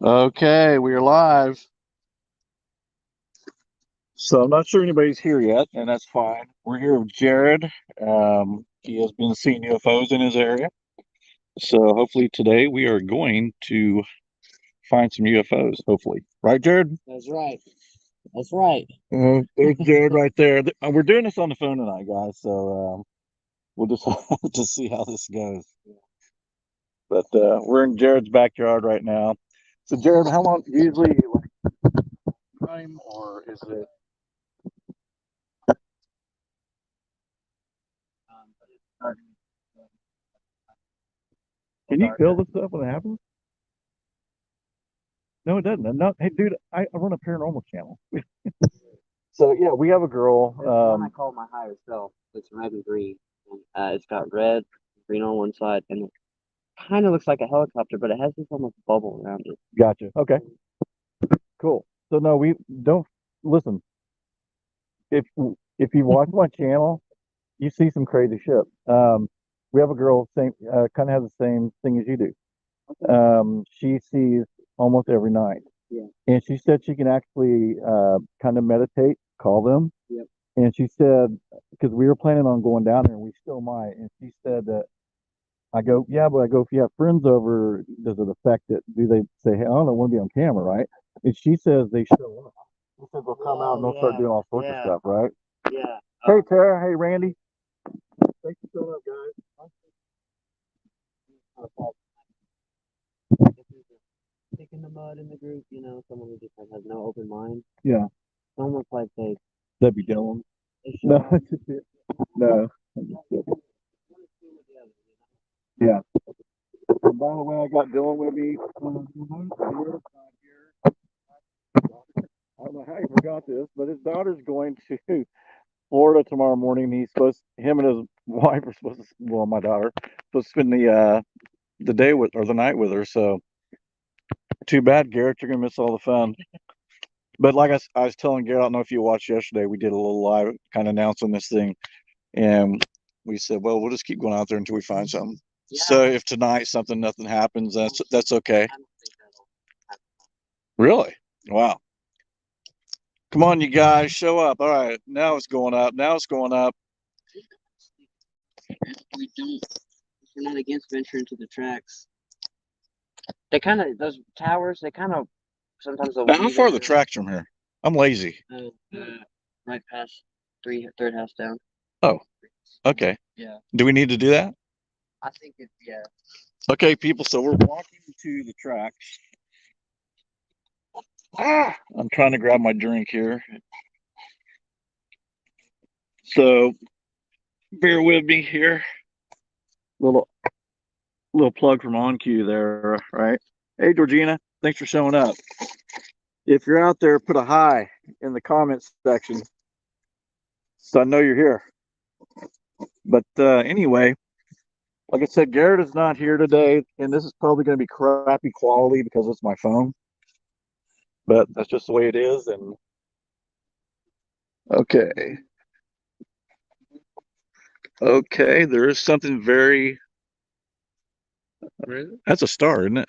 Okay, we are live. So I'm not sure anybody's here yet, and that's fine. We're here with Jared. He has been seeing UFOs in his area. So hopefully today we are going to find some UFOs, hopefully. Right, Jared? That's right. That's right. There's Jared right there. We're doing this on the phone tonight, guys. So we'll just have to see how this goes. But we're in Jared's backyard right now. So Jared, how long usually like time, or is it? Can you feel this stuff when it happens? No, it doesn't. No, hey, dude, I run a paranormal channel. So yeah, we have a girl. There's one I call my higher self. It's red and green. And, it's got red, green on one side, and it kind of looks like a helicopter, but it has this almost bubble around it. Gotcha. Okay, cool. So no, we don't listen. If if you watch my channel, you see some crazy shit. We have a girl, same kind of has the same thing as you do. She sees almost every night. Yeah. And she said she can actually kind of meditate, call them. Yep. And she said, because we were planning on going down there and we still might. And she said that I go, yeah, but I go, if you have friends over, does it affect it? Do they say, hey, I don't want to be on camera, right? And she says they show up. She says they'll come out and they'll start doing all sorts of stuff, right? Yeah. Hey, Tara. Hey, Randy. Thanks for showing up, guys. Stick in the mud in the group, someone who just has no open mind. Yeah. It's almost like That'd be Dylan. they show No, up. no. Yeah. And by the way, I got Dylan with me. I don't know how he forgot this, but his daughter's going to Florida tomorrow morning. Him and his wife are supposed to, well, my daughter, supposed to spend the day with, or the night with her. So too bad, Garrett, you're gonna miss all the fun. But like I was telling Garrett, I don't know if you watched yesterday, we did a little live kind of announcing this thing, and we said, well, we'll just keep going out there until we find something. Yeah. So if tonight nothing happens, that's okay. Really? Wow. Come on, you guys, show up. All right, now it's going up. Now it's going up. We're not against venturing to the tracks. Those towers, sometimes they'll. How far are the tracks from here? I'm lazy. Right past third house down. Oh, okay. Yeah. Do we need to do that? I think yeah. Okay, people, so we're walking to the tracks. I'm trying to grab my drink here. So bear with me here. Little plug from On Cue there, right? Hey, Georgina, thanks for showing up. If you're out there, put a hi in the comments section so I know you're here. But anyway, like I said, Garrett is not here today, and this is probably going to be crappy quality because it's my phone. But that's just the way it is. And okay. Okay, there is something very. That's a star, isn't it?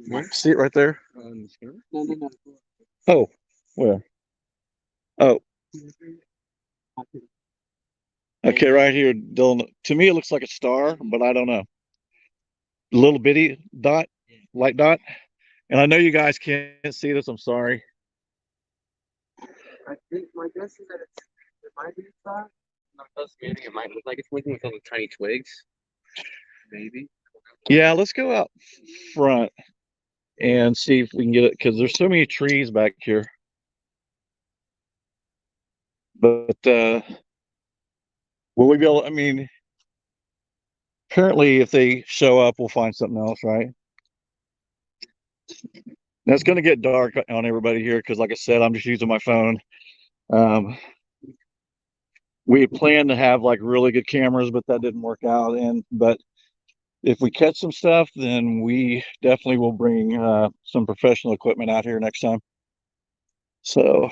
Where? See it right there? No. Oh, where? Oh. Okay, right here, Dylan. To me, it looks like a star, but I don't know. A little bitty dot, light dot. And I know you guys can't see this. I'm sorry. I think my guess is that it might be a star. Not investigating. It might look like it's winking with all the tiny twigs. Maybe. Yeah, let's go out front and see if we can get it, because there's so many trees back here. But will we be able? I mean, apparently, if they show up, we'll find something else, right? Now it's going to get dark on everybody here because, like I said, I'm just using my phone. We had planned to have like really good cameras, but that didn't work out. But if we catch some stuff, then we definitely will bring some professional equipment out here next time. So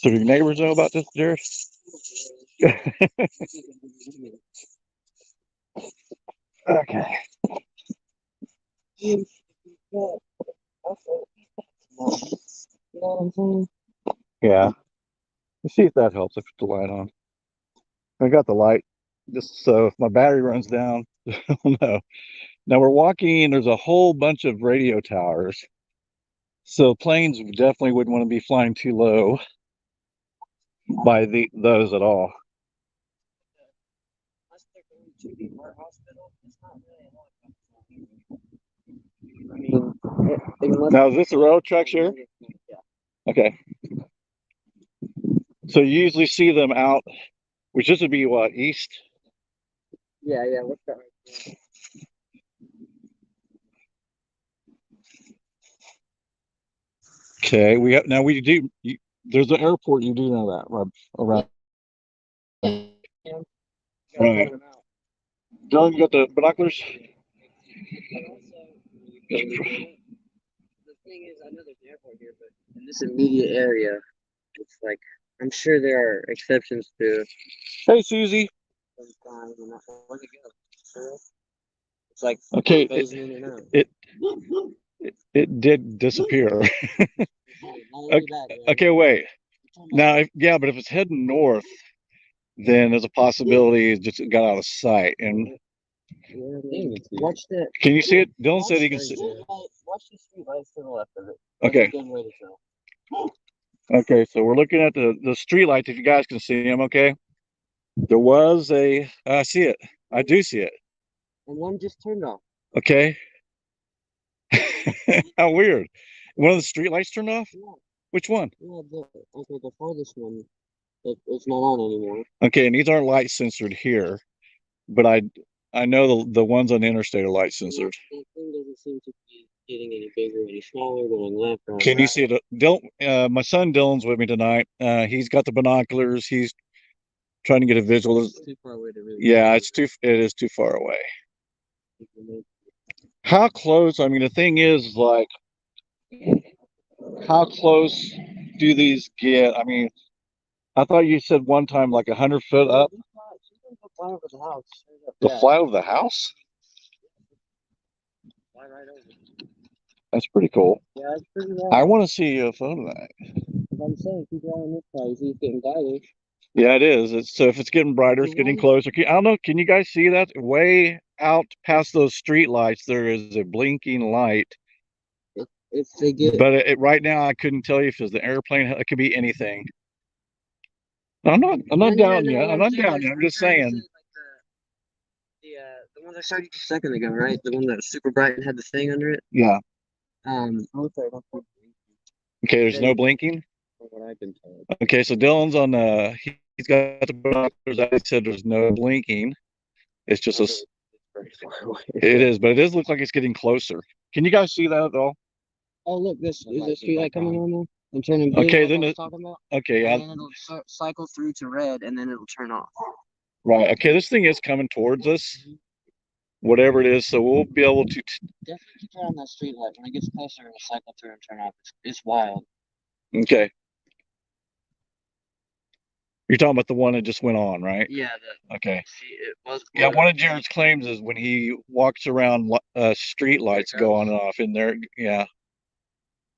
your neighbors know about this, Jared? Okay. You know what I'm saying? Yeah. Let's see if that helps. I put the light on. I got the light just so if my battery runs down, no. Now we're walking, there's a whole bunch of radio towers. So planes definitely wouldn't want to be flying too low by those at all. Now is this a railroad tracks here? Yeah. Okay. So you usually see them out, which this would be what, east? Yeah, yeah. What's that? Okay, we do. There's an airport. You do know that, right? Around. Right. Dylan, you got the binoculars? The thing is, I know there's an airport here, but in this immediate area, it's like I'm sure there are exceptions to Hey, Susie. sometimes. And where'd it go? It's like Okay, phasing in and out. it did disappear. Okay, Okay, wait. Now, yeah, but if it's heading north, then there's a possibility it just got out of sight. And watch that. can you see it? Dylan said he can see. Watch the street lights to the left of it. Okay. That's a good way to tell. Okay, so we're looking at the street lights. If you guys can see them, okay. There was I see it. I do see it. And one just turned off. Okay. How weird. One of the street lights turned off? Yeah. Which one? Yeah, the farthest one. It's not on anymore. Okay, and these aren't light censored here, but I know the ones on the interstate are light censored. The thing doesn't seem to be getting any bigger, any smaller, going left or Can right. you see it? Dylan, my son Dylan's with me tonight. He's got the binoculars. He's trying to get a visual. It's too far away to really. Yeah, it is too far away. How close? I mean, the thing is, like, how close do these get? I mean, I thought you said one time like 100 foot up. Fly over the house. The fly over the house? Fly right over. That's pretty cool. Yeah, it's pretty wild. I want to see a photo of that. I'm saying, keep your eye on this side. See, it's getting brighter. Yeah, it is. So if it's getting brighter, it's getting closer. I don't know. Can you guys see that? Way out past those street lights, there is a blinking light. If they get, but right now, I couldn't tell you if it's the airplane. It could be anything. I'm not down yet. I'm not down yet. I'm just saying. The one I showed you just a second ago, right? The one that was super bright and had the thing under it. Yeah. Okay, there's no blinking. From what I've been told. Okay, so Dylan's on he's got the binoculars. I said there's no blinking. It's just a. It is, but it does look like it's getting closer. Can you guys see that at all? Oh, look, this is the street light coming on now. And turning blue. Okay, then talking about. Okay, yeah. And then it'll cycle through to red, and then it'll turn off. Right. Okay, this thing is coming towards us. Whatever it is, so we'll be able to. Definitely keep your eye on that street light. When it gets closer, it'll cycle through and turn off. It's wild. Okay. You're talking about the one that just went on, right? Yeah. Okay. See, it was. Yeah, one of Jared's claims is when he walks around, street lights go on and off in there. Yeah.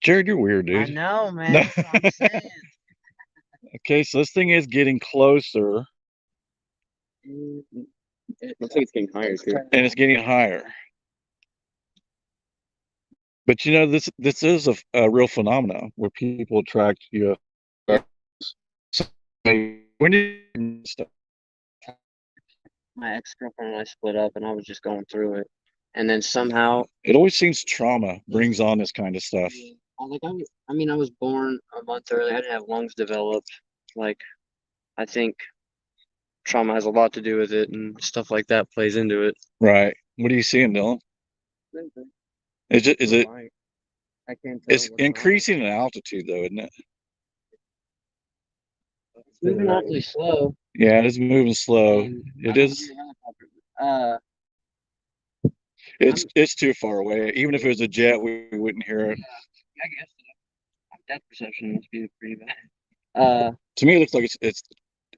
Jared, you're weird, dude. I know, man. That's what I'm saying. Okay, so this thing is getting closer. It looks like it's getting higher too. And it's getting higher. But you know, this is a real phenomenon where people attract you. So when you My ex-girlfriend and I split up, and I was just going through it, and then somehow it always seems trauma brings on this kind of stuff. I was born a month early. I didn't have lungs developed. Like, I think trauma has a lot to do with it, and stuff like that plays into it. Right. What are you seeing, Dylan? Is it? I can't tell. It's increasing in altitude, though, isn't it? It's moving awfully slow. Yeah, it is moving slow. It is. It's too far away. Even if it was a jet, we wouldn't hear it. I guess depth perception must be pretty bad. To me, it looks like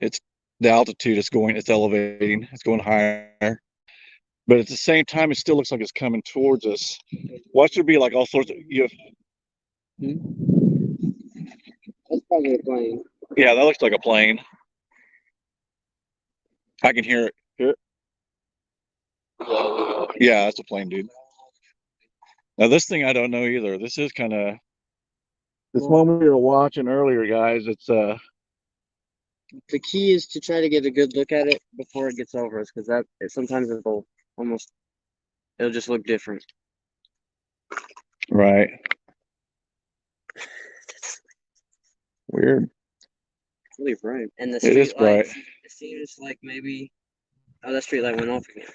it's the altitude. It's elevating. It's going higher. but at the same time, it still looks like it's coming towards us. Watch there be like all sorts of That's probably a plane. Yeah, that looks like a plane. I can hear it. Hear it? Yeah, that's a plane, dude. Now this thing I don't know either. This is kind of this one we were watching earlier, guys. It's The key is to try to get a good look at it before it gets over us, because sometimes it'll just look different. right. Weird. It's really bright, and the It is street light. bright. It seems like maybe that street light went off again.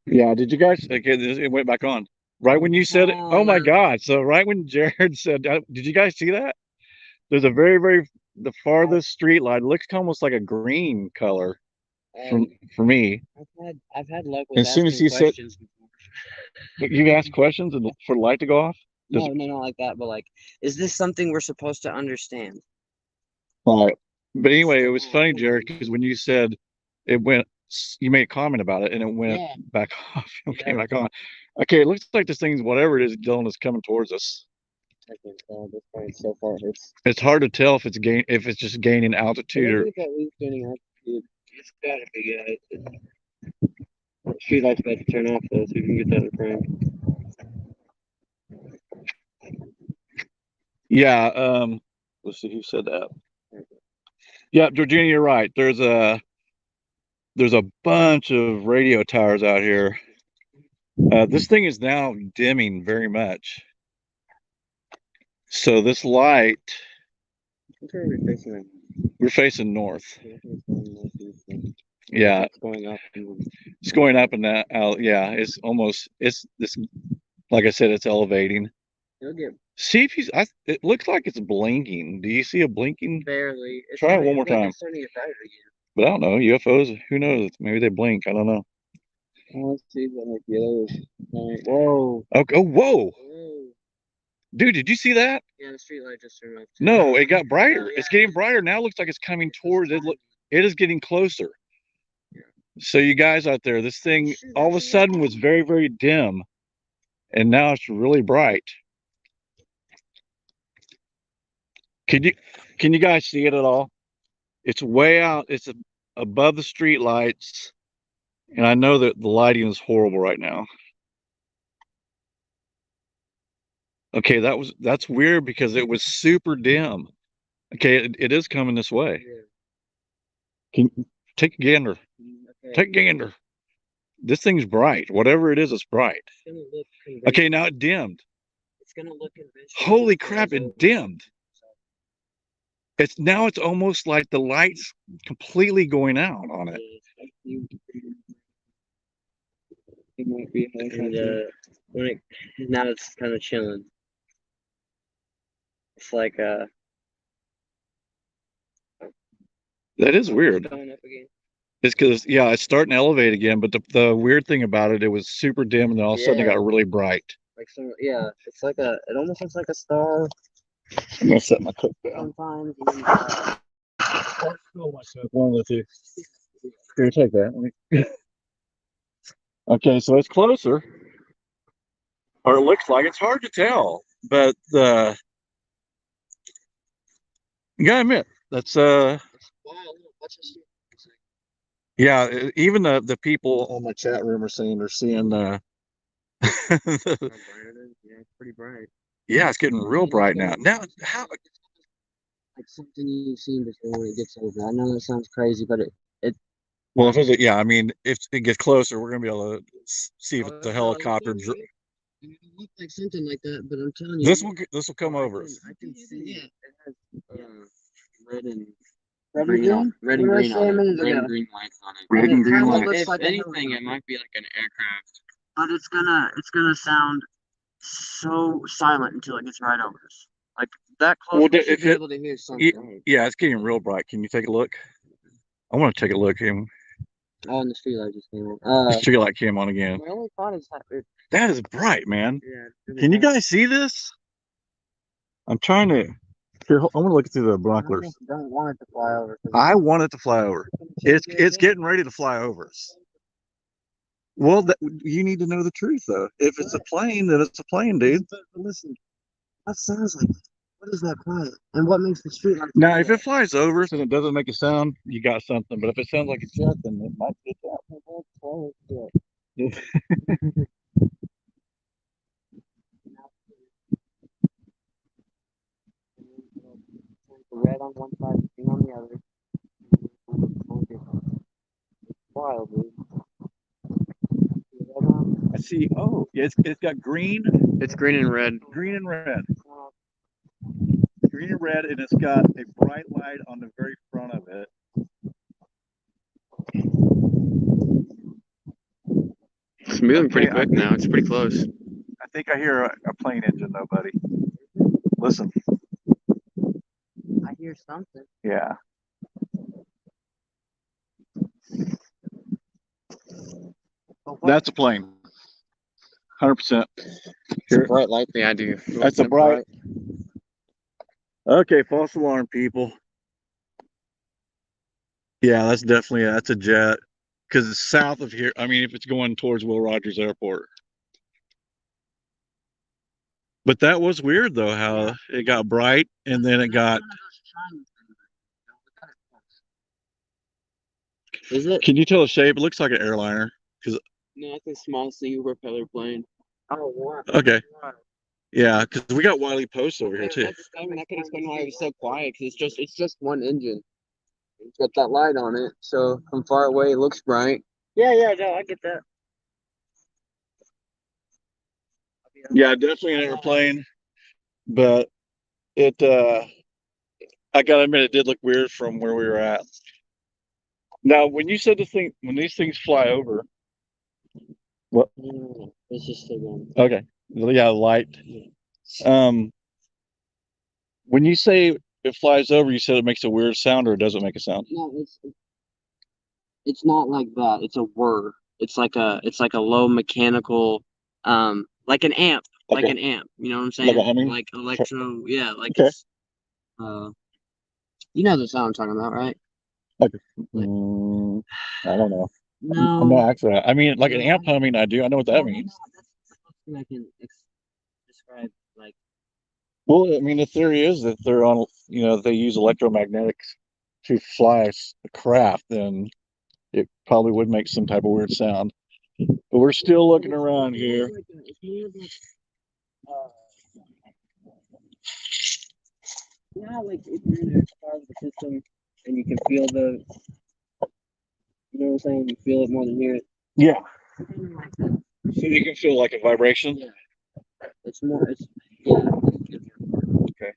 Yeah. Did you guys? Okay, it went back on. Right when you said it. Oh my God! So right when Jared said, did you guys see that? There's a the farthest street light. It looks almost like a green color for me. I've had luck with As soon as asking you said, questions before. you asked questions and for the light to go off. No, not like that, but like, is this something we're supposed to understand? Right. But anyway, it was funny, Jared, because when you said it went, you made a comment about it and it went back off and came back on. Okay, it looks like this thing's whatever it is, Dylan, is coming towards us. I can't tell. This point so far It's hard to tell if it's just gaining altitude or. it's at least gaining altitude. It's gotta be, guys. Street light's about to turn off though, so you can get that in frame. Yeah. Let's see who said that. Yeah, Georgina, you're right. There's a bunch of radio towers out here. This thing is now dimming very much. So this light, we're facing north. Yeah, It's going up. It's going up and out. Yeah, it's this. Like I said, it's elevating. See if it looks like it's blinking. Do you see a blinking? Barely. Try it one more time. But I don't know. UFOs, who knows? Maybe they blink. I don't know. Oh, let's see what like yellow. Whoa. Okay. Oh, whoa. Dude, did you see that? Yeah, the street light just turned off. No, it got brighter. It's getting brighter. Now it looks like it's coming towards it. It is getting closer. So you guys out there, this thing all of a sudden was very, very dim. And now it's really bright. Can you guys see it at all? It's way out. It's above the street lights. And I know that the lighting is horrible right now. Okay, that's weird because it was super dim. Okay, it is coming this way. Can take a gander. Take a gander. This thing's bright. Whatever it is, it's bright. Okay, now it dimmed. It's gonna look holy crap, it dimmed. It's almost like the light's completely going out on it. It might be now it's kind of chilling. It's like that is weird. Going up again. It's because it's starting to elevate again, but the weird thing about it was super dim and then all of a sudden it got really bright. Like it's like it almost looks like a star. I'm gonna set my cook down. Sometimes one of the two. Here, take that. Okay, so it's closer. Or it looks like it's hard to tell, but you gotta admit that's yeah, even the people on my chat room are saying they're seeing yeah, it's pretty bright. Yeah, it's getting real bright now. Now how like something you've seen before when it gets over. I know that sounds crazy, but it well, if it, yeah, I mean, if it gets closer, we're gonna be able to see if it's a helicopter. It look like something like that, but I'm telling you, this will come over. I can see it. It has red and green on it. Red and green lights on it. Red and green lights. If anything, it might be like an aircraft. But it's gonna sound so silent until it gets right over us. Like that close, well, we should be able to hear something. Yeah, it's getting real bright. Can you take a look? I want to take a look. Oh, and the street light just came on. The street light came on again. My only thought is that is bright, man. Yeah. Can you guys see this? I'm trying to. Here, I want to look through the binoculars. I don't want it to fly over. I want it to fly over. It's getting ready to fly over us. Well, you need to know the truth, though. If it's a plane, then it's a plane, dude. But listen, that sounds like. What is that quiet? And what makes the street like Now, if it flies over and it doesn't make a sound, you got something. But if it sounds like a jet, then it might be a jet. red on one side, green on the other? Wild, dude. I see. Oh, it's got green, It's green and red. green and red, green and red, and it's got a bright light on the very front of it. It's moving pretty quick now. It's pretty close. I think I hear a plane engine, though, buddy. Listen. I hear something. Yeah. That's a plane. 100%. It's a bright light thing I do. That's a bright. Okay, false alarm, people. Yeah, that's definitely that's a jet. Because it's south of here. I mean, if it's going towards Will Rogers Airport. But that was weird, though, how it got bright and then it got. Is it? Can you tell the shape? It looks like an airliner. No, it's a small single propeller plane. Oh, what? Okay. Yeah, because we got Wiley Post over here too. I mean, that could explain why it was so quiet. Because it's just one engine. It's got that light on it, so from far away it looks bright. Yeah, no, I get that. Yeah, definitely an airplane, but it. I gotta admit, it did look weird from where we were at. Now, when you said when these things fly over, what? It's just still going. Okay, yeah, light. When you say it flies over, you said it makes a weird sound or it doesn't make a sound. No, it's not like that. It's a whir. It's like a low mechanical, like an amp, like an amp. You know what I'm saying? Like a humming? Like electro, yeah, like Okay. it's, you know the sound I'm talking about, right? Okay. I don't know. No. I'm not actually. I mean, like an amp humming, I do. I know what that means. That's I can describe like. Well, I mean, the theory is that they're on, they use electromagnetics to fly a craft, then it probably would make some type of weird sound. But we're still looking around here. Yeah, like if you're in a part of the system and you can feel you know what I'm saying? You feel it more than hear it. Yeah. So you can feel like a vibration? Yeah. Yeah. Okay.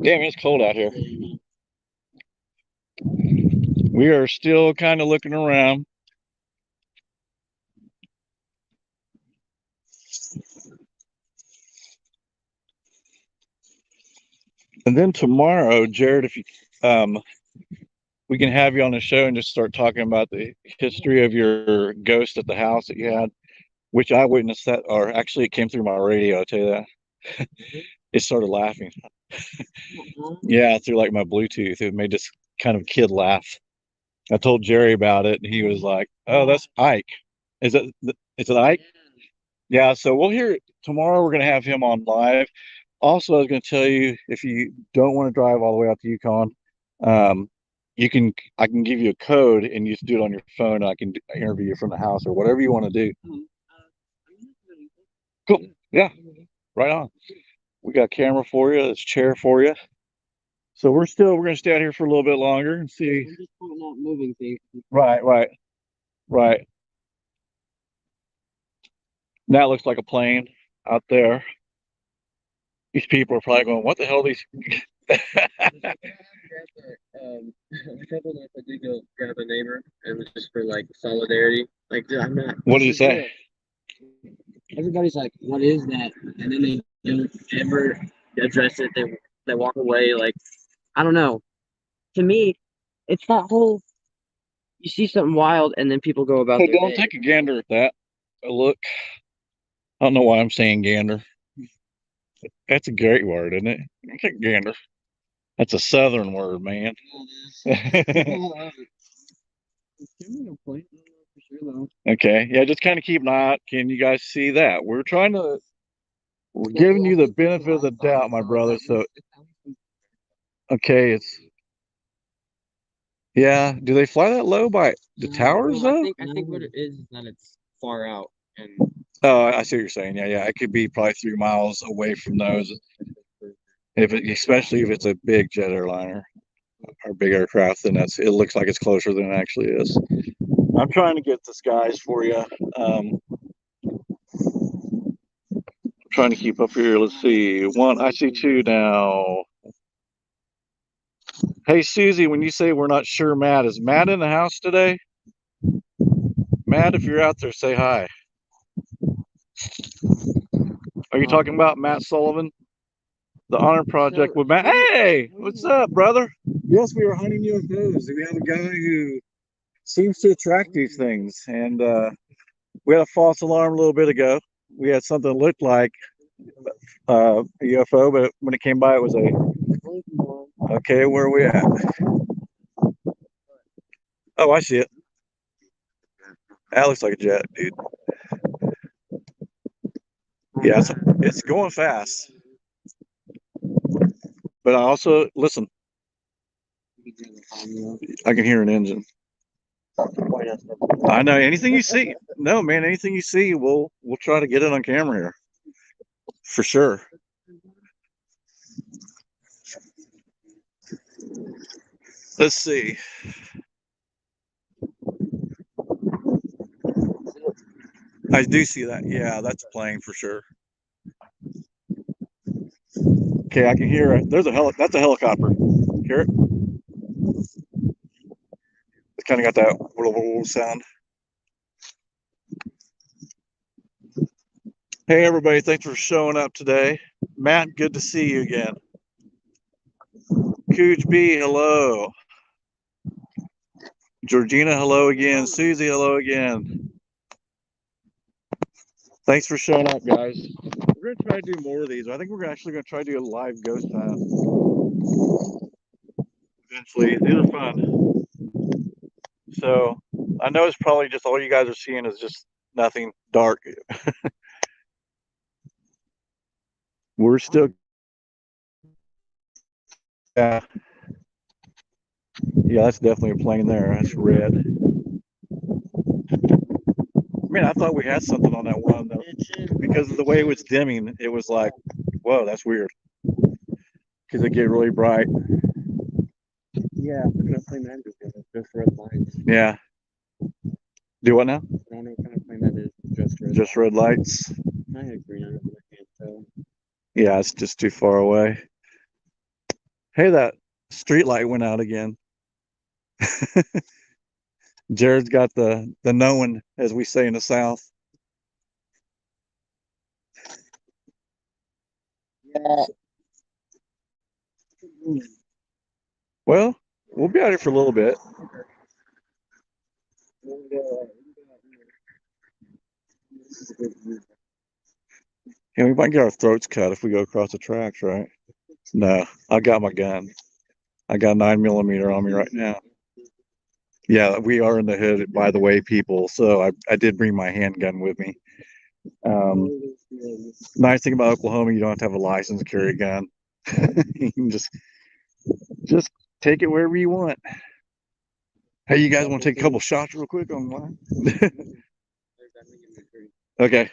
Damn, it's cold out here. We are still kind of looking around. And then tomorrow, Jared, if you we can have you on the show and just start talking about the history of your ghost at the house that you had, which I witnessed that, or actually it came through my radio, I'll tell you that. It started laughing. Yeah, through like my Bluetooth. It made this kind of kid laugh. I told Jerry about it and he was like, "Oh, that's Ike. Is it Ike?" Yeah, so we'll hear it tomorrow. We're gonna have him on live. Also, I was gonna tell you, if you don't want to drive all the way out to Yukon, I can give you a code and you can do it on your phone. And I can interview you from the house or whatever you want to do. Cool. Yeah, right on. We got a camera for you. There's a chair for you. So we're gonna stay out here for a little bit longer and see. I'm just pointing out moving things. Right. That looks like a plane out there. These people are probably going, "What the hell are these?" A couple nights I did go grab a neighbor, and it was just for like solidarity. Like, dude, I'm not. What did you say? Everybody's like, "What is that?" And then they don't ever address it. They walk away. Like, I don't know. To me, it's that whole. You see something wild, and then people go about Hey, their don't day. take a gander at that. A look. I don't know why I'm saying gander. That's a great word, isn't it? Take a gander. That's a southern word, man. sure though. Okay, yeah, just kind of keep an eye out. Can you guys see that? We're giving you the benefit of the doubt, my brother. So, okay, yeah. Do they fly that low by the towers No, though? I think what it is that it's far out and Oh, I see what you're saying. Yeah, it could be probably 3 miles away from those. Especially if it's a big jet airliner or big aircraft, then it looks like it's closer than it actually is. I'm trying to get the skies for you. Trying to keep up here. Let's see. One, I see two now. Hey, Susie, when you say we're not sure, Matt, is Matt in the house today? Matt, if you're out there, say hi. Are you talking about Matt Sullivan? The Honor Project with Matt. Hey, what's up, brother? Yes, we were hunting UFOs. We have a guy who seems to attract these things. And we had a false alarm a little bit ago. We had something that looked like a UFO, but when it came by, it was a. Okay, where are we at? Oh, I see it. That looks like a jet, dude. Yeah, it's going fast. But I also, listen, I can hear an engine. I know anything you see. No, man, anything you see, we'll try to get it on camera here. For sure. Let's see. I do see that. Yeah, that's a plane for sure. Okay, I can hear it. There's that's a helicopter. Hear it? It's kind of got that little sound. Hey, everybody. Thanks for showing up today. Matt, good to see you again. Cooch B, hello. Georgina, hello again. Susie, hello again. Thanks for showing up, guys. We're going to try to do more of these. I think we're actually going to try to do a live ghost hunt. Eventually. These are fun. So, I know it's probably just all you guys are seeing is just nothing dark. We're still. Yeah. Yeah, that's definitely a plane there. That's red. Man, I thought we had something on that one though. Because of the way it was dimming, it was like, whoa, that's weird. Because it get really bright. yeah, we're gonna play that just red lights. Yeah. Do what now? I don't know what kind of plane that is. Just red lights. I agree on it, but I can't tell. Yeah, it's just too far away. Hey, that street light went out again. Jared's got the knowing, as we say in the South. Yeah. Well, we'll be out here for a little bit. And we might get our throats cut if we go across the tracks, right? No, I got my gun. I got 9mm on me right now. Yeah, we are in the hood, by the way, people. So I did bring my handgun with me. Nice thing about Oklahoma, you don't have to have a license to carry a gun. You can just take it wherever you want. Hey, you guys want to take a couple shots real quick online? Okay.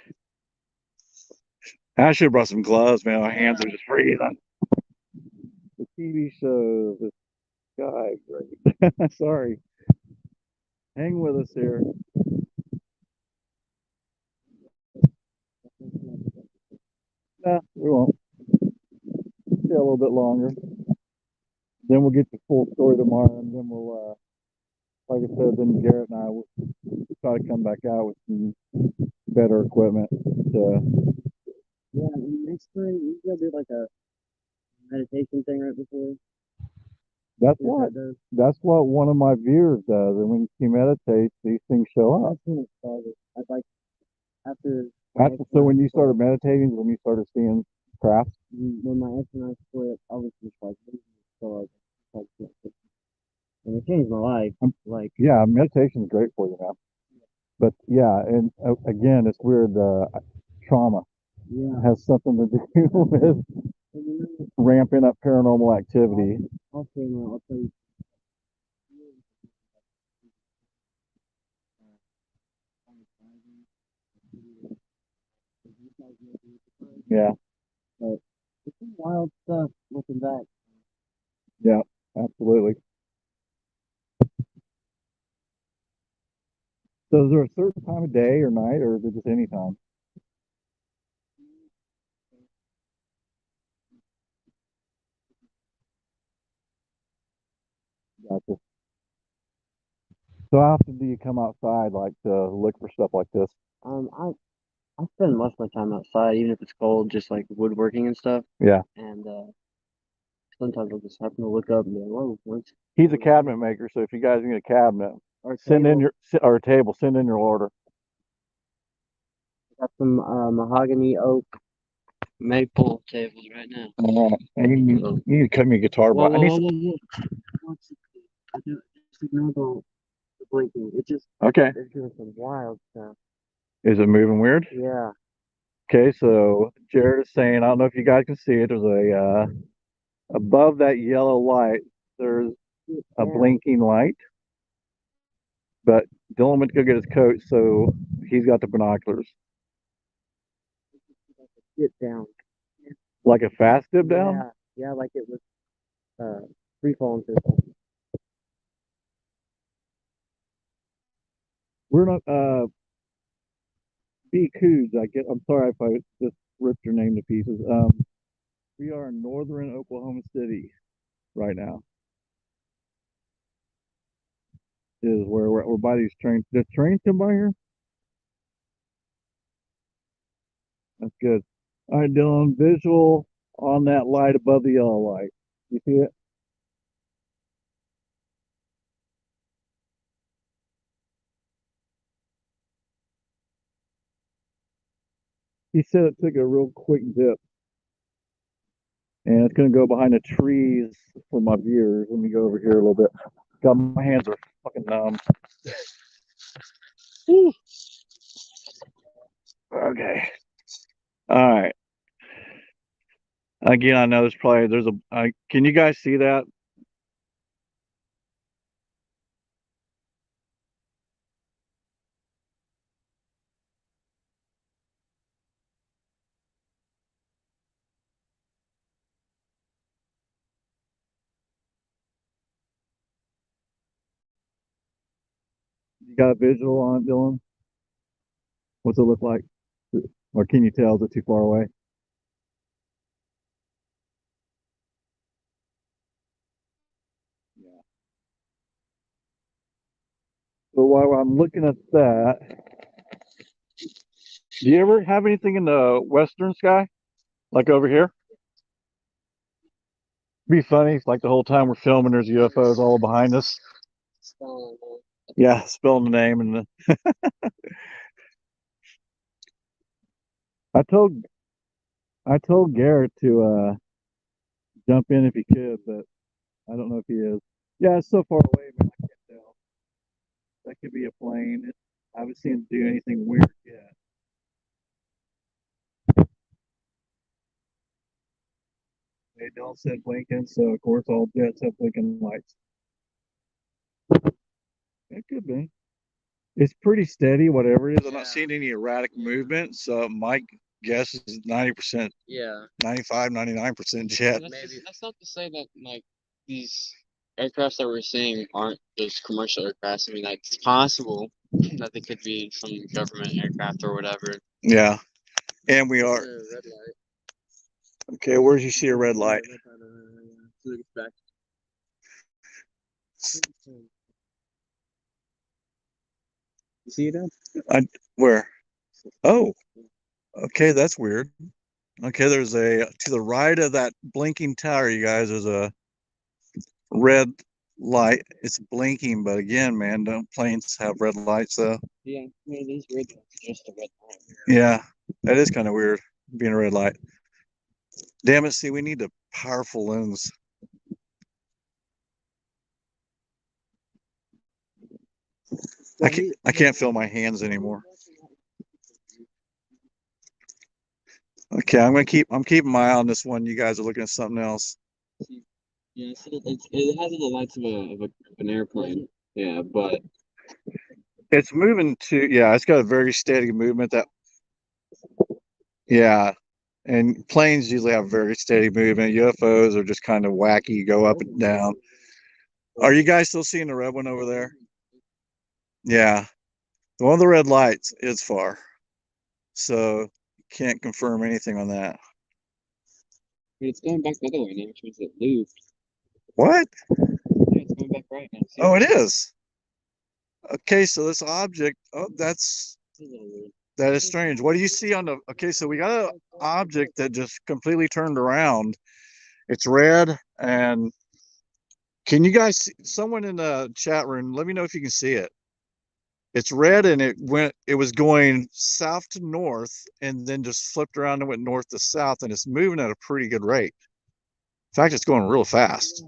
I should have brought some gloves, man. My hands are just freezing. The TV show, the sky, great. Sorry. Hang with us here. Nah, we won't. Stay a little bit longer. Then we'll get the full story tomorrow, and then we'll, like I said, then Garrett and I will try to come back out with some better equipment. Yeah, next time you gotta do like a meditation thing right before. That's what one of my viewers does, and when he meditates, these things show up. I'd like after. So when you started meditating, when you started seeing crafts. When my ex and I split, I was just like, so and it changed my life. Yeah, meditation is great for you, man. But yeah, and again, it's weird. Trauma Yeah. has something to do with ramping up paranormal activity. I'll tell you. Yeah, But it's some wild stuff looking back. yeah, absolutely. So is there a certain time of day or night, or is it just any time? Gotcha. So how often do you come outside, like, to look for stuff like this? I spend most of my time outside, even if it's cold, just like woodworking and stuff. Yeah, And sometimes I'll just happen to look up and be like, "Whoa, what's he's a cabinet maker, so if you guys need a cabinet, our send in table?" or a table, send in your order. Got some mahogany oak maple tables right now. All right. And you need to cut me a guitar, Whoa, but I whoa, need whoa, some. whoa, whoa! What's it? I just ignore the blinking. It just Okay. it's doing some wild stuff. Is it moving weird? Yeah. Okay, so Jared is saying, I don't know if you guys can see it. There's a above that yellow light, there's a blinking light. But Dylan went to go get his coat, so he's got the binoculars. Get down. Like a fast dip down? Yeah, yeah, like it was free falling system. We're not B Coos, I'm sorry if I just ripped your name to pieces. We are in northern Oklahoma City right now. Is where we're by these trains. Does trains come by here? That's good. All right, Dylan, visual on that light above the yellow light. You see it? He said it took a real quick dip, and it's going to go behind the trees for my viewers. Let me go over here a little bit. God, my hands are fucking numb. Okay. All right. Again, I know there's a. Can you guys see that? You got a visual on it, Dylan? What's it look like? Or can you tell? Is it too far away? Yeah. So while I'm looking at that, do you ever have anything in the western sky? Like over here? Be funny, like the whole time we're filming, there's UFOs all behind us. Yeah, spelling the name and I told I told Garrett to jump in if he could, but I don't know if he is. Yeah, it's so far away, man. I can't tell. That could be a plane. I haven't seen it do anything weird yet. They don't said blinking, so of course all jets have blinking lights. It could be. It's pretty steady, whatever it is. I'm not seeing any erratic movement, so my guess is 90%, Yeah. 95, 99% jet. That's not to say that like these aircrafts that we're seeing aren't just commercial aircrafts. I mean, like it's possible that they could be some government aircraft or whatever. Yeah, and we are. Red light. Okay, where did you see a red light? You see that? Where? Oh, okay, that's weird. Okay, there's to the right of that blinking tower, you guys, there's a red light. It's blinking, but again, man, don't planes have red lights though? Yeah, I mean, these red lights are just a red light. Yeah, that is kind of weird, being a red light. Damn it, see, we need a powerful lens. I can't feel my hands anymore. Okay, I'm keeping my eye on this one. You guys are looking at something else. Yeah, it has the lights of an airplane. Yeah, but It's moving to, yeah, it's got a very steady movement that, yeah. And planes usually have very steady movement. UFOs are just kind of wacky, go up and down. Are you guys still seeing the red one over there? Yeah. One of the red lights is far. So can't confirm anything on that. it's going back the other way now, which means it looped. What? Yeah, it's going back right now. See Oh, it is. Okay, so this object, oh, that is strange. What do you see on the, okay, so we got an object that just completely turned around. It's red, and can you guys see, someone in the chat room, let me know if you can see it. It's red, and it was going south to north and then just flipped around and went north to south, and it's moving at a pretty good rate. In fact, it's going real fast.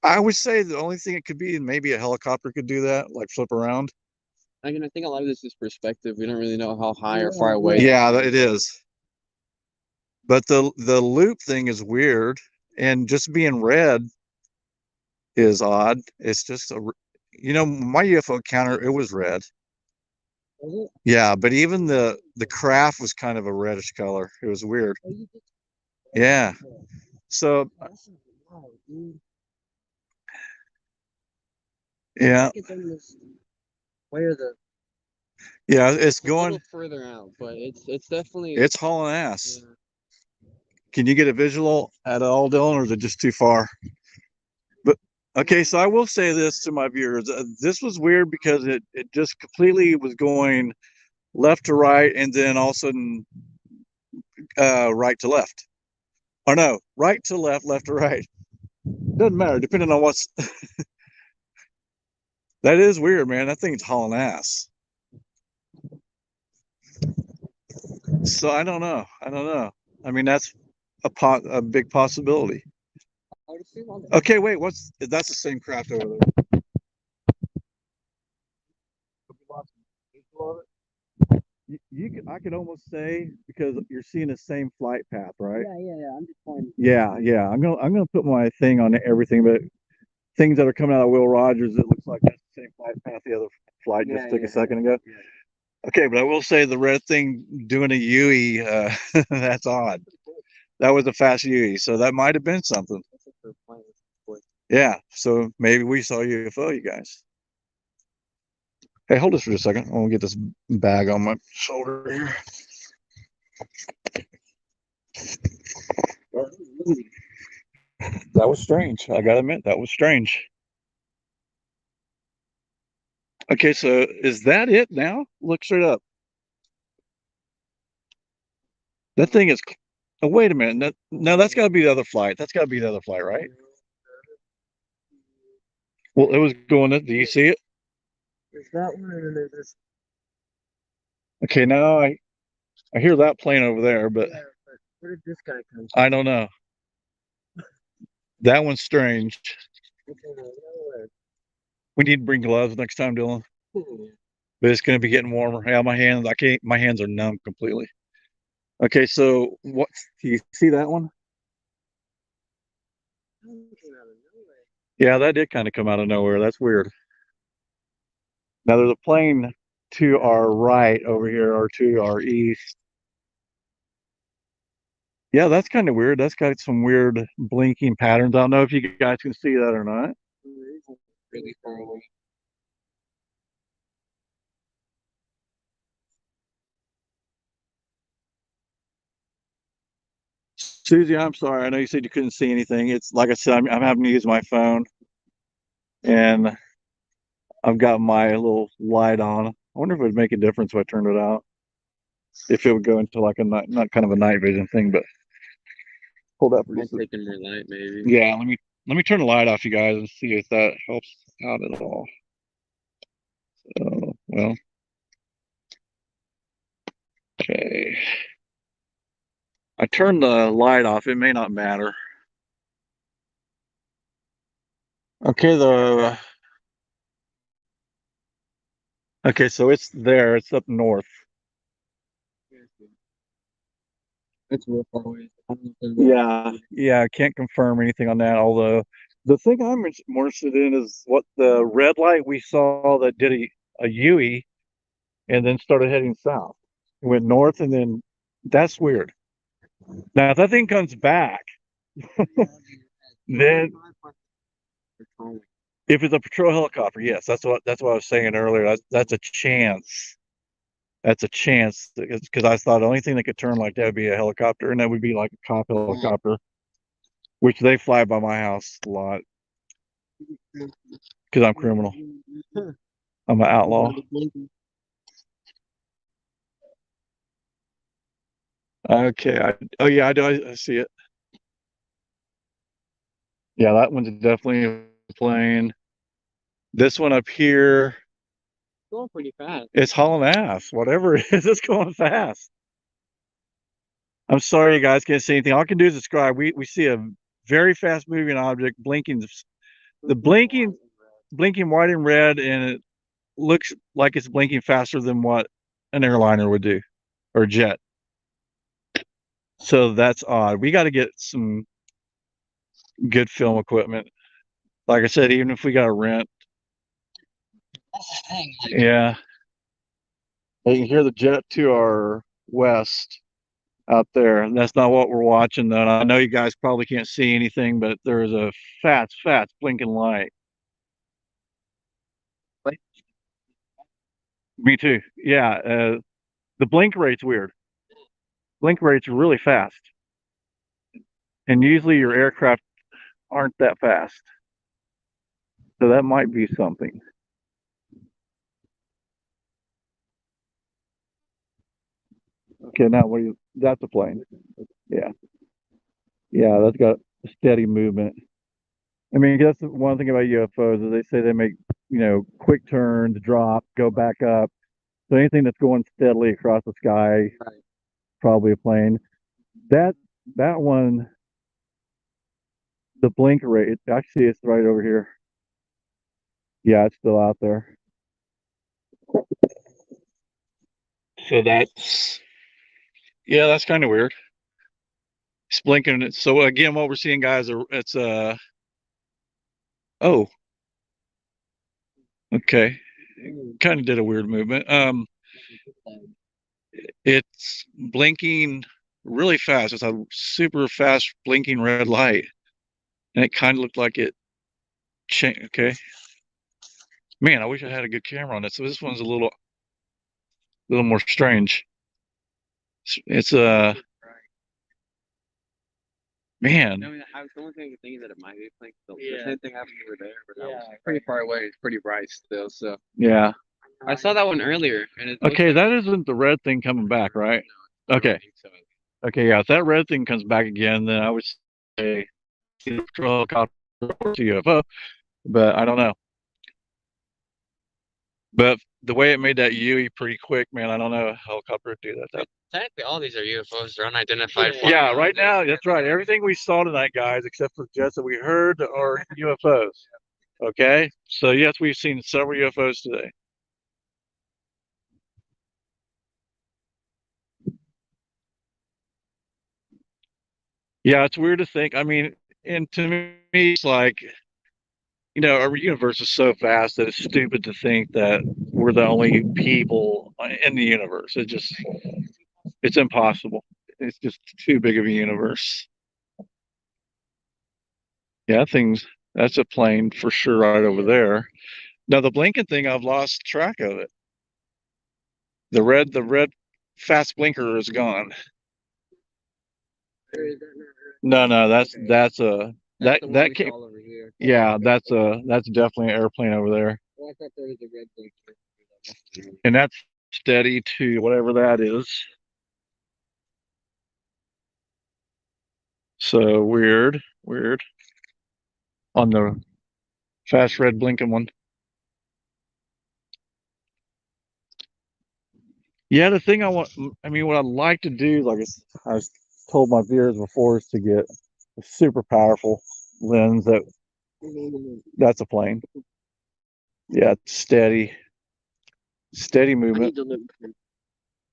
I would say the only thing it could be, and maybe a helicopter could do that, like flip around. I think a lot of this is perspective. We don't really know how high or far away. Yeah, it is. But the loop thing is weird, and just being red is odd. It's just a, you know, my UFO counter, it was red. Yeah, but even the craft was kind of a reddish color. It was weird. Yeah. So yeah, Where the yeah, it's a going little further out, but it's definitely it's hauling ass. yeah. Can you get a visual at all, Dylan, or is it just too far? But okay, so I will say this to my viewers. This was weird because it just completely was going left to right, and then all of a sudden right to left. Or no, right to left, left to right. Doesn't matter, depending on what's. That is weird, man. That thing's hauling ass. So I don't know. I don't know. I mean, that's a big possibility. Okay, wait. That's the same craft over there. I could almost say because you're seeing the same flight path, right? Yeah. I'm just pointing. Yeah. I'm gonna put my thing on everything, but things that are coming out of Will Rogers, it looks like that's the same flight path the other flight just took a second ago. Yeah. Okay, but I will say the red thing doing a UE, that's odd. That was a fast UE, so that might have been something. Yeah, so maybe we saw UFO, you guys. Hey, hold this for just a second. I want to get this bag on my shoulder here. That was strange. I gotta admit, that was strange. Okay, so is that it now? Look straight up. That thing is. Oh, wait a minute. No, that's got to be the other flight. That's got to be the other flight, right? Well, it was going. Do you see it? There's that one, and then there's this. Okay, now I hear that plane over there, but Yeah, but where did this guy come from? I don't know. That one's strange. We need to bring gloves next time, Dylan. But it's going to be getting warmer. Yeah, my hands. I can't. My hands are numb completely. Okay, so what? Do you see that one? Yeah, that did kind of come out of nowhere. That's weird. Now there's a plane to our right over here, or to our east. Yeah, that's kind of weird. That's got some weird blinking patterns. I don't know if you guys can see that or not. Really far away. Susie, I'm sorry. I know you said you couldn't see anything. It's like I said, I'm having to use my phone, and I've got my little light on. I wonder if it would make a difference if I turned it out. If it would go into like a night, not kind of a night vision thing, but hold that for just a Taking more light, maybe. Yeah, let me turn the light off, you guys, and see if that helps out at all. So, well, okay. I turned the light off. It may not matter. Okay, Okay, so it's there. It's up north. It's real far away. I don't know if there's Yeah, I can't confirm anything on that. Although the thing I'm more interested in is what the red light we saw that did a UE and then started heading south. It went north and then that's weird. Now, if that thing comes back, then if it's a patrol helicopter, yes, that's what I was saying earlier. That's a chance. That's a chance because I thought the only thing that could turn like that would be a helicopter, and that would be like a cop helicopter, which they fly by my house a lot because I'm criminal. I'm an outlaw. Okay. Oh yeah, I do. I see it. Yeah, that one's definitely a plane. This one up here, going pretty fast. it's hauling ass. Whatever it is, it's going fast. I'm sorry you guys can't see anything. All I can do is describe. We see a very fast moving object blinking. The blinking white and red, and it looks like it's blinking faster than what an airliner would do or a jet. So that's odd. We got to get some good film equipment. Like I said, even if we got to rent. That's the thing. Yeah. You can hear the jet to our west out there. And that's not what we're watching, though. And I know you guys probably can't see anything, but there's a fast blinking light. Me too. Yeah. The blink rate's weird. Blink rates are really fast. And usually your aircraft aren't that fast. So that might be something. Okay, now that's a plane. Yeah. Yeah, that's got steady movement. I mean, that's the one thing about UFOs is they say they make, quick turns, drop, go back up. So anything that's going steadily across the sky, Right. probably a plane. That that one, the blink rate, actually it's right over here. Yeah, it's still out there. So that's kind of weird. It's blinking. So again, what we're seeing, guys, it's oh, okay, kind of did a weird movement. It's blinking really fast. It's a super fast blinking red light, and it kind of looked like it changed. Okay, man, I wish I had a good camera on it. So this one's a little more strange. It's man. I mean, I was the only thing thinking that it might be like the same thing happened over there, but that was pretty far away. It's pretty bright still. So Yeah. I saw that one earlier, and it Okay, that isn't the red thing coming back, right? Okay. Okay, yeah. If that red thing comes back again, then I would say patrol helicopter or UFO, but I don't know. But the way it made that UE pretty quick, man, I don't know a helicopter would do that. Technically, all these are UFOs. They're unidentified. Yeah, right now, that's right. Everything we saw tonight, guys, except for jets that we heard, are UFOs. Okay? So, yes, we've seen several UFOs today. Yeah, it's weird to think. I mean, and to me, it's like, our universe is so vast that it's stupid to think that we're the only people in the universe. It's impossible. It's just too big of a universe. Yeah, that's a plane for sure right over there. Now the blinking thing, I've lost track of it. The red fast blinker is gone. No, that's a that came. Yeah, that's definitely an airplane over there. Well, I thought there was a red thing. And that's steady to whatever that is. So weird on the fast red blinking one. Yeah, the thing what I'd like to do, like I was told my viewers before, is to get a super powerful lens that's a plane. Yeah, it's steady. Steady I movement. need to look.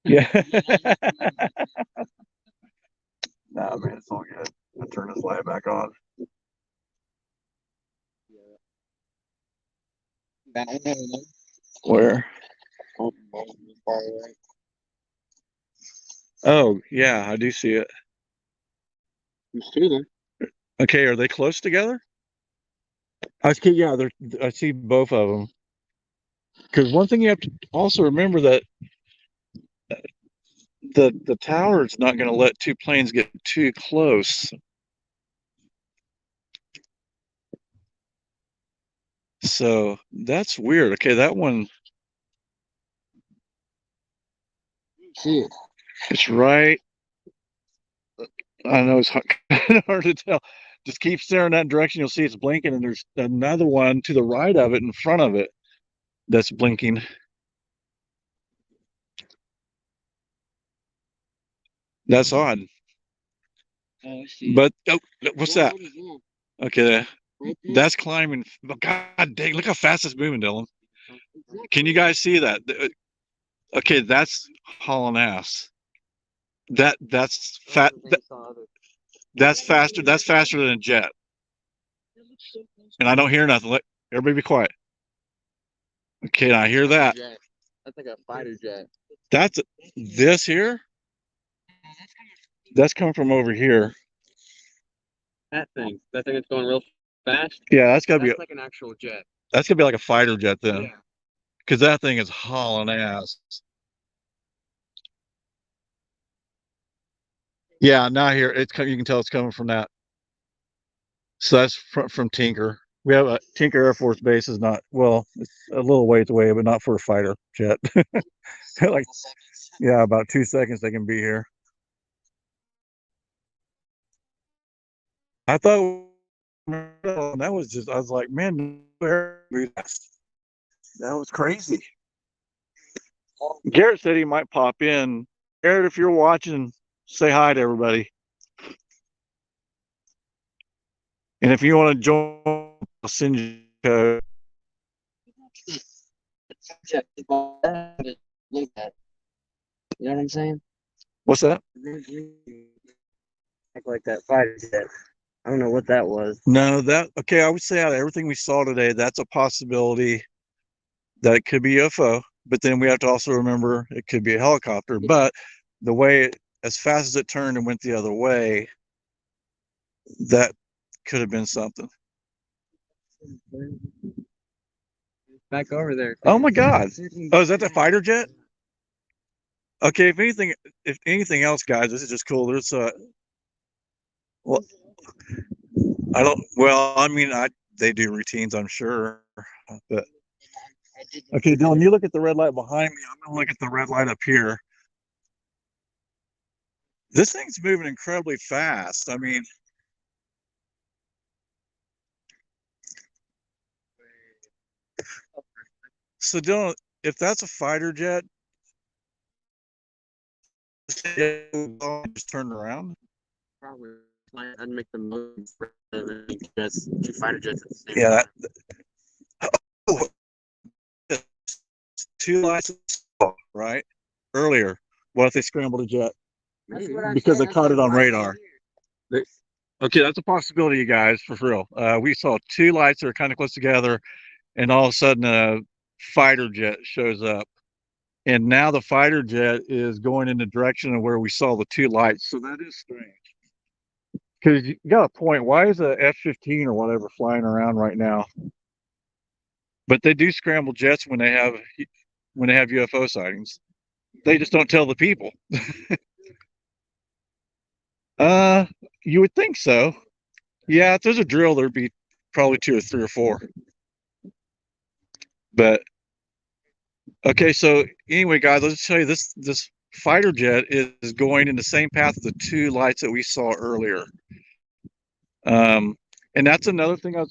Yeah. Nah, man, it's all good. I'll turn this light back on. Where? Oh, yeah, I do see it. You see them? Okay, are they close together? I see, yeah, I see both of them. Because one thing you have to also remember that the tower is not going to let two planes get too close. So that's weird. Okay, that one, See it. it's right. I know it's hard to tell. Just keep staring that direction. You'll see it's blinking, and there's another one to the right of it, in front of it, that's blinking. That's odd. Oh, I see. But oh, what's that? What is that? Okay, Right there? that's climbing. Oh, God dang! Look how fast it's moving, Dylan. Exactly. Can you guys see that? Okay, that's hauling ass. That's fat. That's faster. That's faster than a jet. And I don't hear nothing. Let everybody be quiet. Okay, I hear that. Jet. That's like a fighter jet. That's this here. That's coming from over here. That thing that's going real fast. Yeah, that's gotta be. That's like an actual jet. That's gonna be like a fighter jet then, Yeah. because that thing is hauling ass. Yeah, now here it's you can tell it's coming from that. So that's from Tinker. We have a Tinker Air Force Base is not well. It's a little ways away, but not for a fighter jet. Like, yeah, about 2 seconds they can be here. I thought that was just. I was like, man, that was crazy. Garrett said he might pop in. Garrett, if you're watching, say hi to everybody. And if you want to join, I'll send you a code. You know what I'm saying? What's that? Like that fighter jet. I don't know what that was. No, that okay. I would say out of everything we saw today, that's a possibility that it could be UFO. But then we have to also remember it could be a helicopter. But the way as fast as it turned and went the other way, that could have been something. Back over there. Oh my God! Oh, is that the fighter jet? Okay, if anything else, guys, this is just cool. There's well, I don't. Well, I mean, they do routines, I'm sure. But okay, Dylan, you look at the red light behind me. I'm gonna look at the red light up here. This thing's moving incredibly fast. I mean, so Dylan, if that's a fighter jet, just turned around. Probably. I'd make the most jets, two fighter jets at the same Yeah, time. Oh, two lights, right? Earlier, what if they scrambled a jet because they caught it on radar? Okay, that's a possibility, you guys, for real. We saw two lights that are kind of close together, and all of a sudden a fighter jet shows up. And now the fighter jet is going in the direction of where we saw the two lights. So that is strange. Because you got a point. Why is a F-15 or whatever flying around right now? But they do scramble jets when they have UFO sightings. They just don't tell the people. You would think so. Yeah, if there's a drill, there'd be probably two or three or four. But okay, so anyway, guys, let's just tell you this fighter jet is going in the same path as the two lights that we saw earlier. And that's another thing. I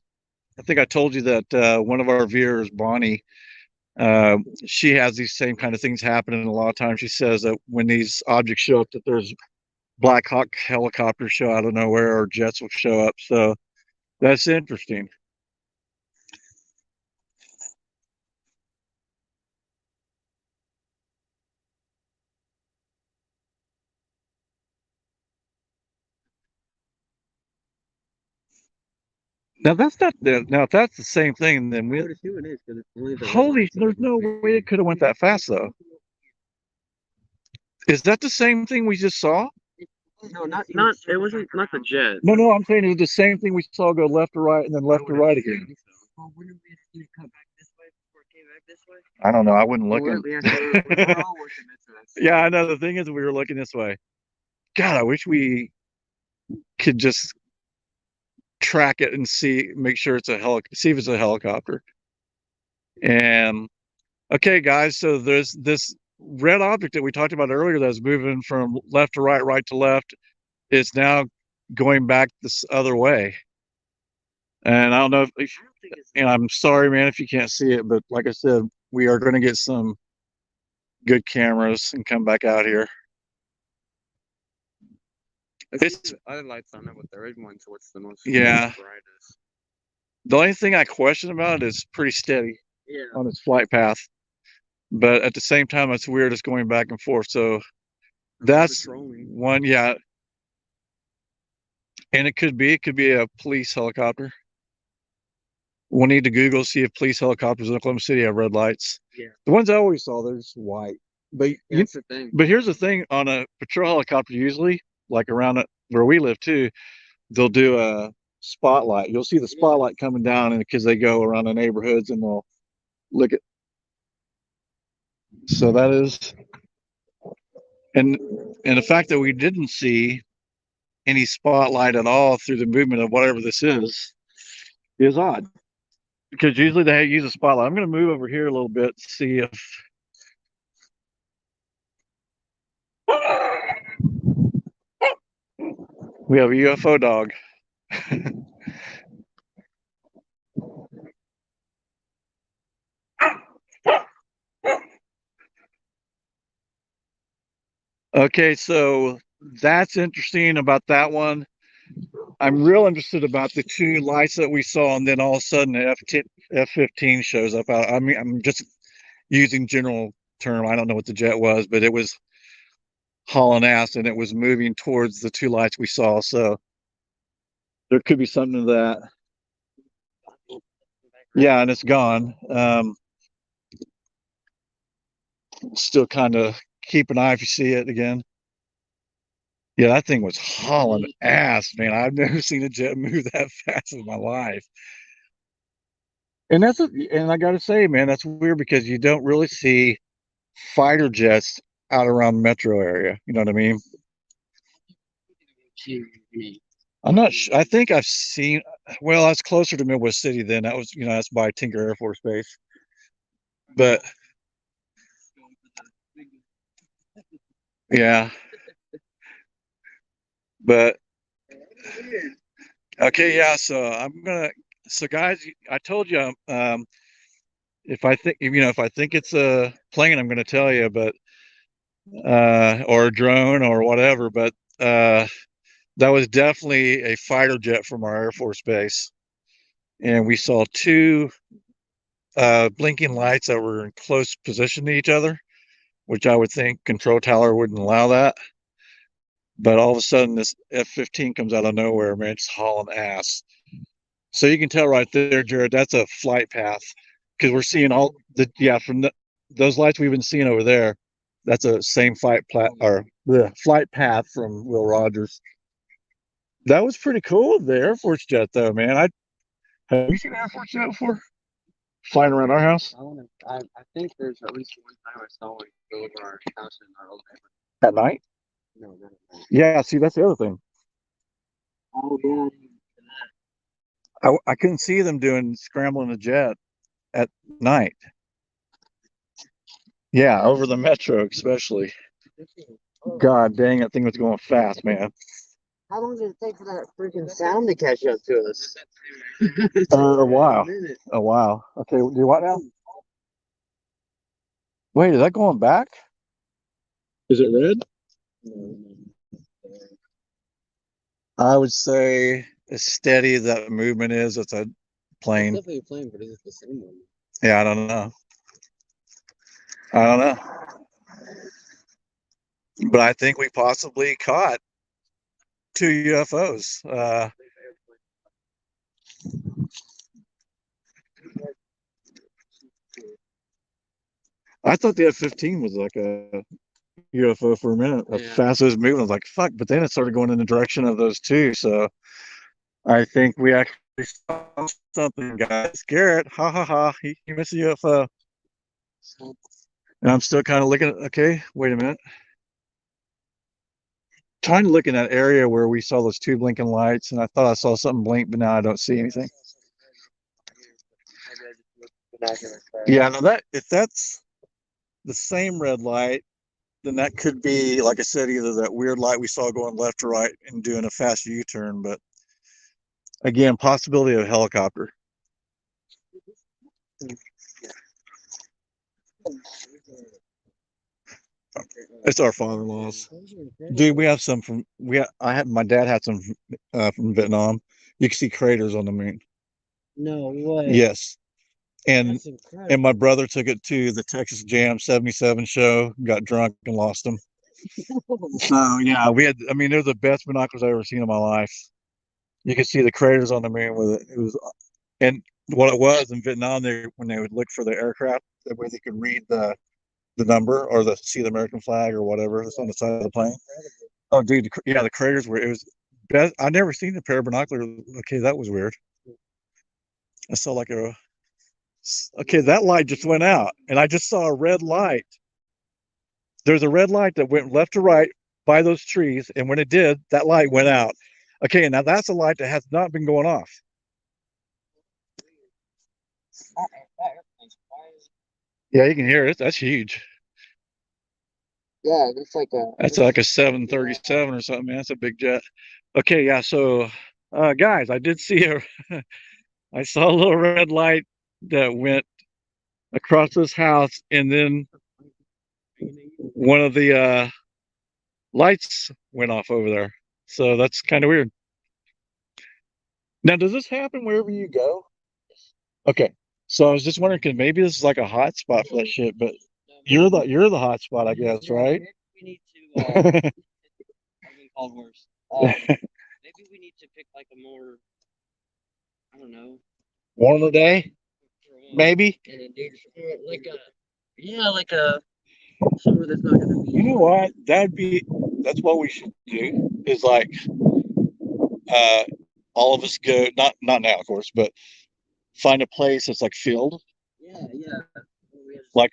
think I told you that one of our viewers, Bonnie, she has these same kind of things happening a lot of times. She says that when these objects show up, that there's Black Hawk helicopters show out of nowhere or jets will show up. So that's interesting. Now that's not the. Now if that's the same thing, then I we. would assume it is because it's only the red Holy, lights that there's are no way it could have went that fast though. Is that the same thing we just saw? No, not. It wasn't not the jet. No, I'm saying it's the same thing we saw go left to right and then left to right again. Well, wouldn't we have to cut back this way before it came back this way? I don't know. I wouldn't look Well, in. we're all working this way. Yeah, I know. The thing is, we were looking this way. God, I wish we could just track it and make sure it's see if it's a helicopter. And okay, guys, so there's this red object that we talked about earlier that's moving from left to right, right to left. It's now going back this other way. And I don't know if and I'm sorry, man, if you can't see it, but like I said, we are going to get some good cameras and come back out here. It's other lights on it with the red one, so what's the most Yeah. brightest? The only thing I question about it is pretty steady on its flight path. But at the same time, it's weird. It's going back and forth. So that's one, yeah. And it could be a police helicopter. We'll need to Google, see if police helicopters in Oklahoma City have red lights. Yeah. The ones I always saw, they're just white. But that's the thing. But here's the thing: on a patrol helicopter, usually, like around it, where we live too, they'll do a spotlight. You'll see the spotlight coming down, and because they go around the neighborhoods and they'll look at. So that is, and the fact that we didn't see any spotlight at all through the movement of whatever this is odd. Because usually they use a spotlight. I'm going to move over here a little bit to see if. We have a UFO dog. Okay, so that's interesting about that one. I'm real interested about the two lights that we saw, and then all of a sudden the F-15 shows up. I mean, I'm just using general term. I don't know what the jet was, but it was hauling ass, and it was moving towards the two lights we saw. So there could be something to that. Yeah, and it's gone. Still kind of keep an eye if you see it again. Yeah, that thing was hauling ass, man. I've never seen a jet move that fast in my life. And and I gotta say, man, that's weird because you don't really see fighter jets out around the metro area. You know what I mean? I'm not sure. I think I've seen. Well, that's closer to Midwest City then. That was, that's by Tinker Air Force Base. But yeah, but okay, yeah. So guys, I told you, if I think, if I think it's a plane, I'm gonna tell you, but or a drone or whatever. But that was definitely a fighter jet from our Air Force Base, and we saw two blinking lights that were in close position to each other, which I would think control tower wouldn't allow that. But all of a sudden, this F-15 comes out of nowhere, man, it's hauling ass. So you can tell right there, Jared, that's a flight path because we're seeing all from those lights we've been seeing over there. That's a same flight path from Will Rogers. That was pretty cool. The Air Force jet, though, man. Have you seen an Air Force jet before? Flying around our house? I think there's at least one time I saw one go over our house in our old neighborhood. At night? No, not at night. Yeah, see, that's the other thing. Oh, yeah. I couldn't see them scrambling a jet at night. Yeah, over the metro, especially. God dang, that thing was going fast, man. How long did it take for that freaking sound to catch up to us? A while. A while. Okay, do what now? Wait, is that going back? Is it red? I would say as steady as that movement is, it's a plane. It's definitely a plane, but is it the same one? Yeah, I don't know. I don't know. But I think we possibly caught two UFOs. I thought the F-15 was like a UFO for a minute. As Yeah. fast as it was moving, I was like, fuck. But then it started going in the direction of those two. So I think we actually saw something, guys. Garrett, ha ha ha. He missed a UFO. And I'm still kind of looking at, okay, wait a minute. Trying to look in that area where we saw those two blinking lights, and I thought I saw something blink, but now I don't see anything. Yeah, no, that if that's the same red light, then that could be, like I said, either that weird light we saw going left to right and doing a fast U-turn, but again, possibility of a helicopter. It's our father-in-law's. Dude, we have some from my dad had some from Vietnam. You can see craters on the moon. No way. Yes. And That's incredible. my brother took it to the Texas Jam 77 show, got drunk and lost them. So yeah, I mean, they're the best binoculars I've ever seen in my life. You could see the craters on the moon with it. It was, and what it was in Vietnam, when they would look for the aircraft, that way they could read the number or see the American flag or whatever that's on the side of the plane. Oh, dude, yeah, the craters were, it was best. I never seen a pair of binoculars. Okay, that was weird. I saw like okay, that light just went out, and I just saw a red light. There's a red light that went left to right by those trees, and when it did, that light went out. Okay, now that's a light that has not been going off. Yeah, you can hear it. That's huge. Yeah, That's like a 737 or something, man. That's a big jet. Okay, yeah. So, guys, I did see I saw a little red light that went across this house, and then one of the lights went off over there. So that's kind of weird. Now, does this happen wherever you go? Okay. So I was just wondering, because maybe this is like a hot spot for that shit, but you're the hot spot, I guess, right? We need to. I've been called worse. Maybe we need to pick like a more, I don't know, Warmer day, maybe. and then do like a, yeah, like a somewhere that's not gonna be. You know what? That's what we should do. Is like uh all of us go, not now, of course, but find a place that's like filled. Yeah, yeah. Like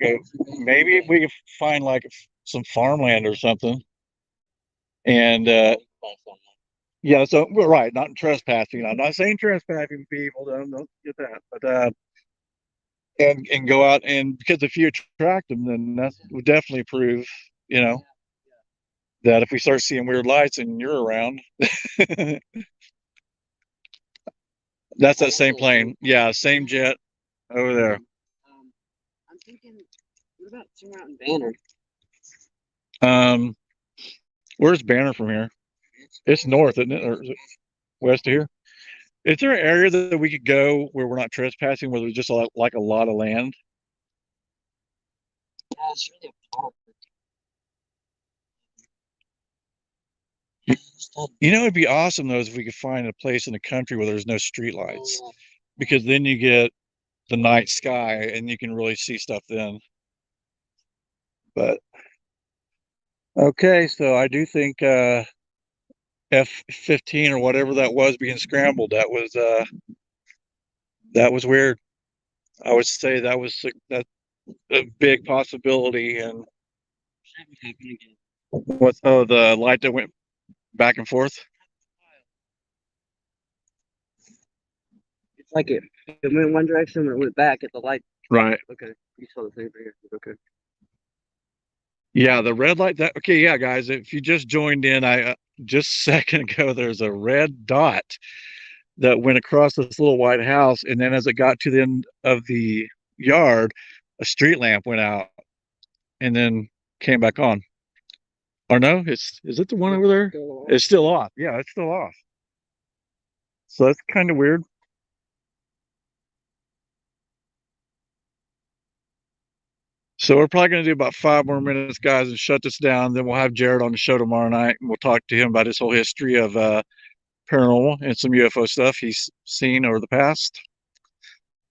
maybe we could find like some farmland or something. And yeah, so we're right, not trespassing. I'm not saying trespassing people, don't get that. But and go out, and because if you attract them, then that would definitely prove, you know, that if we start seeing weird lights and you're around, that's that same plane. Yeah, same jet over there. I'm thinking, what about somewhere out in Banner? Where's Banner from here? It's north, isn't it? Or is it west of here? Is there an area that we could go where we're not trespassing, where there's just like a lot of land? Yeah, it's really hard. You know, it'd be awesome though if we could find a place in the country where there's no street lights, because then you get the night sky and you can really see stuff then. But okay, so I do think F-15 or whatever that was being scrambled, that was weird. I would say that was a big possibility. And what's the light that went back and forth? It's like it went one direction and it went back at the light. Right. Okay. You saw the same thing. Okay. Yeah, the red light. Okay, yeah, guys. If you just joined in, I just a second ago, there's a red dot that went across this little white house, and then as it got to the end of the yard, a street lamp went out, and then came back on. Or no, is it the one over there? It's still off. Yeah, it's still off. So that's kind of weird. So we're probably going to do about 5 more minutes, guys, and shut this down. Then we'll have Jared on the show tomorrow night, and we'll talk to him about his whole history of paranormal and some UFO stuff he's seen over the past.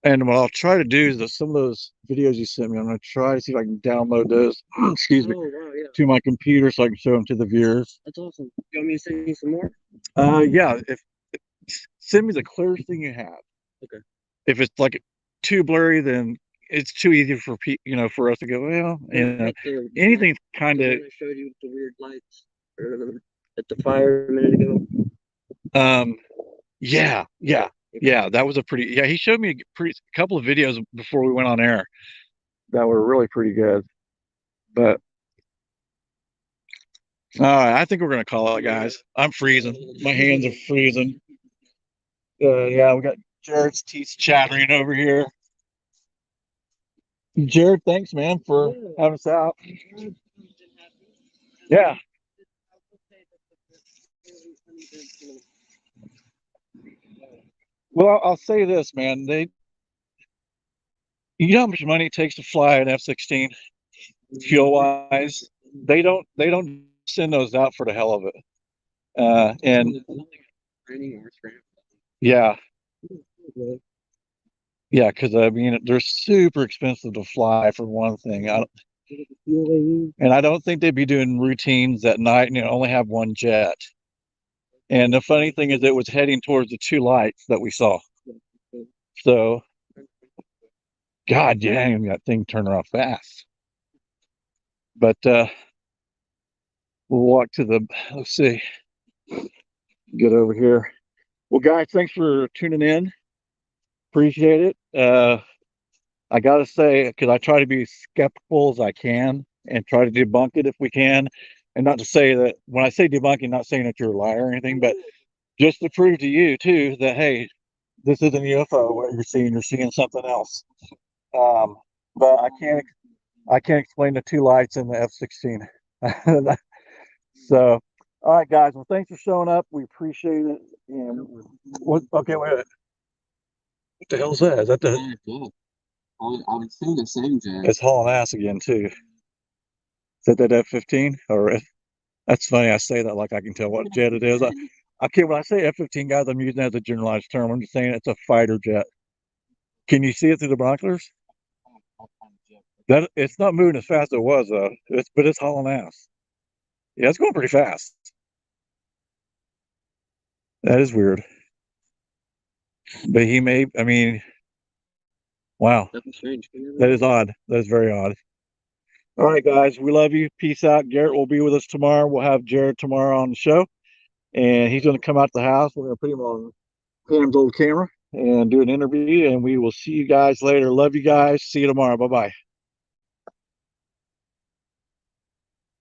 And what I'll try to do is some of those videos you sent me, I'm going to try to see if I can download those, excuse me, Oh, wow, yeah. to my computer so I can show them to the viewers. That's awesome. You want me to send you some more? Yeah, if send me the clearest thing you have. Okay. If it's like too blurry, then it's too easy for for us to go, well, anything kind of. I showed you the weird lights at the fire a minute ago. Yeah, that was a pretty. Yeah, he showed me a couple of videos before we went on air that were really pretty good. But all right, I think we're gonna call it, guys. I'm freezing. My hands are freezing. Yeah, we got Jared's teeth chattering over here. Jared, thanks, man, for having us out. Yeah. Well, I'll say this, man. You know how much money it takes to fly an F-16, fuel wise. They don't send those out for the hell of it. And yeah, yeah, because I mean they're super expensive to fly for one thing. And I don't think they'd be doing routines at night and only have one jet. And the funny thing is, it was heading towards the two lights that we saw. So, God dang, that thing turned around fast. But we'll walk to the. Let's see. Get over here. Well, guys, thanks for tuning in. Appreciate it. I gotta say, because I try to be skeptical as I can and try to debunk it if we can. And not to say that when I say debunking, not saying that you're a liar or anything, but just to prove to you too that hey, this isn't UFO. What you're seeing something else. But I can't explain the two lights in the F-16. So, all right, guys. Well, thanks for showing up. We appreciate it. And what? Okay, wait. What the hell's that? Is that the? I would say the same, Jay. It's hauling ass again too. Is that F-15 or? That's funny. I say that like I can tell what jet it is. I can't. When I say F-15, guys, I'm using that as a generalized term. I'm just saying it's a fighter jet. Can you see it through the binoculars? That it's not moving as fast as it was though. But it's hauling ass. Yeah, it's going pretty fast. That is weird. But he may. I mean, wow. That's strange. That is odd. That is very odd. All right, guys. We love you. Peace out. Garrett will be with us tomorrow. We'll have Jared tomorrow on the show, and he's going to come out to the house. We're going to put him on Pam's old camera and do an interview. And we will see you guys later. Love you guys. See you tomorrow. Bye bye.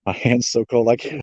My hand's so cold. I can't.